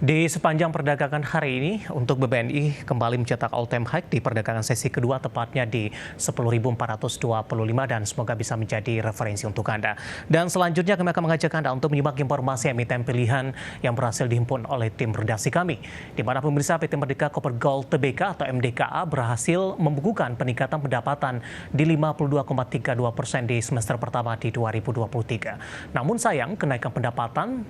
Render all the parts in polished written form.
Di sepanjang perdagangan hari ini, untuk BBNI kembali mencetak all-time high di perdagangan sesi kedua, tepatnya di 10.425 dan semoga bisa menjadi referensi untuk Anda. Dan selanjutnya kami akan mengajak Anda untuk menyimak informasi emiten pilihan yang berhasil dihimpun oleh tim redaksi kami. Di mana pemirsa PT Merdeka Copper Gold Tbk atau MDKA berhasil membukukan peningkatan pendapatan di 52,32% di semester pertama di 2023. Namun sayang, kenaikan pendapatan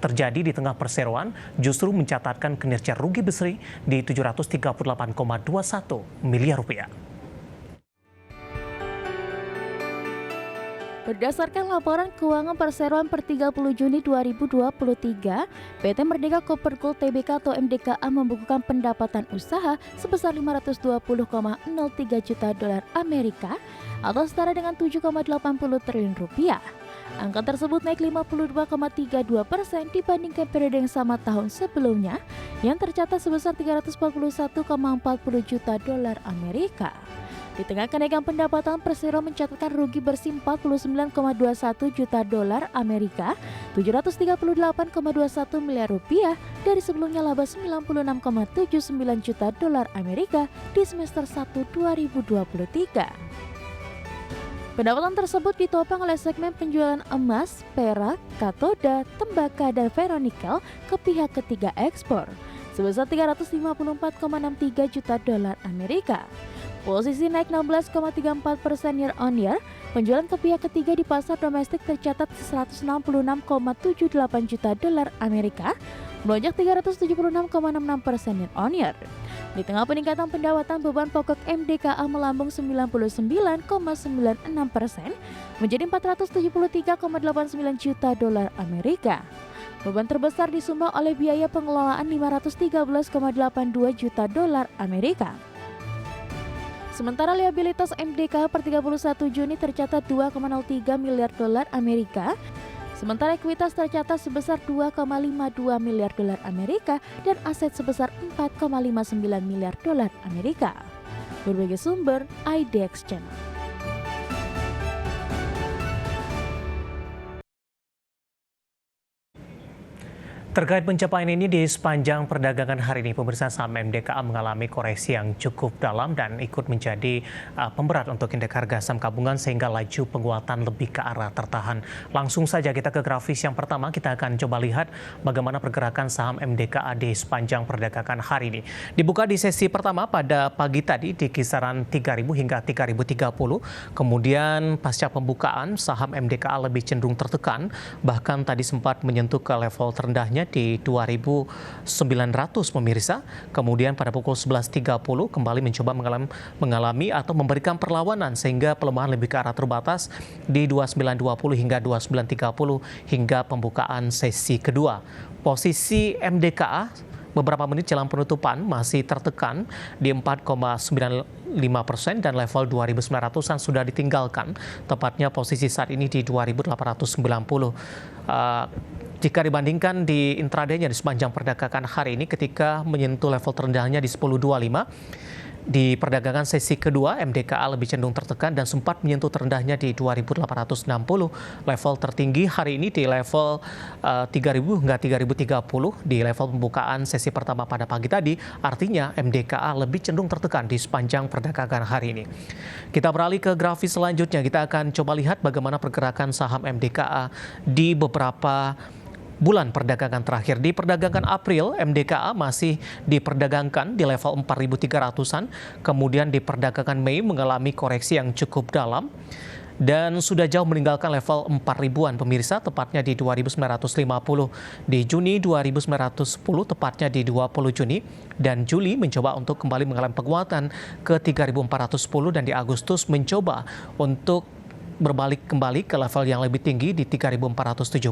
terjadi di tengah perseroan justru mencatatkan kinerja rugi besar di 738,21 miliar rupiah. Berdasarkan laporan keuangan perseroan per 30 Juni 2023, PT Merdeka Copper Gold Tbk atau MDKA membukukan pendapatan usaha sebesar 520,03 juta dolar Amerika atau setara dengan 7,80 triliun rupiah. Angka tersebut naik 52,32% dibandingkan periode yang sama tahun sebelumnya yang tercatat sebesar 341,40 juta dolar Amerika. Di tengah kenaikan pendapatan, Persero mencatatkan rugi bersih 49,21 juta dolar Amerika, 738,21 miliar rupiah dari sebelumnya laba 96,79 juta dolar Amerika di semester 1 2023. Pendapatan tersebut ditopang oleh segmen penjualan emas, perak, katoda, tembaga, dan ferronikel ke pihak ketiga ekspor sebesar 354,63 juta dolar Amerika. Posisi naik 16,34% year on year, penjualan ke pihak ketiga di pasar domestik tercatat 166,78 juta dolar Amerika, melonjak 376,66% year on year. Di tengah peningkatan pendapatan, beban pokok MDKA melambung 99,96% menjadi 473,89 juta dolar Amerika. Beban terbesar disumbang oleh biaya pengelolaan 513,82 juta dolar Amerika. Sementara liabilitas MDKA per 31 Juni tercatat 2,03 miliar dolar Amerika. Sementara ekuitas tercatat sebesar 2,52 miliar dolar Amerika dan aset sebesar 4,59 miliar dolar Amerika. Berbagai sumber IDX Channel. Terkait pencapaian ini di sepanjang perdagangan hari ini, pemirsa, saham MDKA mengalami koreksi yang cukup dalam dan ikut menjadi pemberat untuk indeks harga saham gabungan sehingga laju penguatan lebih ke arah tertahan. Langsung saja kita ke grafis yang pertama, kita akan coba lihat bagaimana pergerakan saham MDKA di sepanjang perdagangan hari ini. Dibuka di sesi pertama pada pagi tadi di kisaran 3.000 hingga 3.030, kemudian pasca pembukaan saham MDKA lebih cenderung tertekan, bahkan tadi sempat menyentuh ke level terendahnya di 2.900 pemirsa. Kemudian pada pukul 11.30 kembali mencoba mengalami atau memberikan perlawanan sehingga pelemahan lebih ke arah terbatas di 2920 hingga 2930 hingga pembukaan sesi kedua. Posisi MDKA beberapa menit jelang penutupan masih tertekan di 4,95% dan level 2.900-an sudah ditinggalkan. Tepatnya posisi saat ini di 2.890. Jika dibandingkan di intraday-nya di sepanjang perdagangan hari ini ketika menyentuh level terendahnya di 10.25, di perdagangan sesi kedua MDKA lebih cenderung tertekan dan sempat menyentuh terendahnya di 2.860. Level tertinggi hari ini di level 3.000 hingga 3.030 di level pembukaan sesi pertama pada pagi tadi. Artinya MDKA lebih cenderung tertekan di sepanjang perdagangan hari ini. Kita beralih ke grafis selanjutnya. Kita akan coba lihat bagaimana pergerakan saham MDKA di beberapa bulan perdagangan terakhir. Di perdagangan April, MDKA masih diperdagangkan di level 4.300-an. Kemudian di perdagangan Mei mengalami koreksi yang cukup dalam dan sudah jauh meninggalkan level 4.000-an pemirsa, tepatnya di 2.950. Di Juni 2.910, tepatnya di 20 Juni, dan Juli mencoba untuk kembali mengalami penguatan ke 3.410 dan di Agustus mencoba untuk berbalik kembali ke level yang lebih tinggi di 3.470.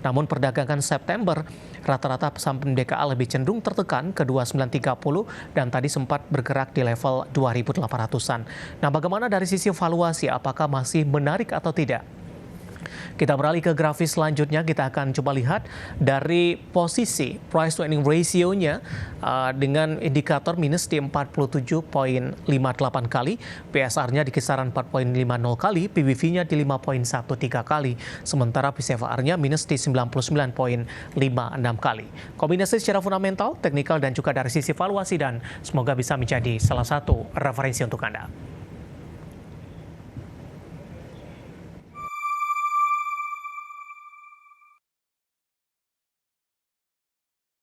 Namun perdagangan September, rata-rata saham MDKA lebih cenderung tertekan ke 2.930 dan tadi sempat bergerak di level 2.800-an. Nah, bagaimana dari sisi valuasi, apakah masih menarik atau tidak? Kita beralih ke grafis selanjutnya, kita akan coba lihat dari posisi price to earning ratio-nya dengan indikator minus di 47,58 kali, PSR-nya di kisaran 4,50 kali, PBV-nya di 5,13 kali, sementara PCFR-nya minus di 99,56 kali. Kombinasi secara fundamental, teknikal, dan juga dari sisi valuasi, dan semoga bisa menjadi salah satu referensi untuk Anda.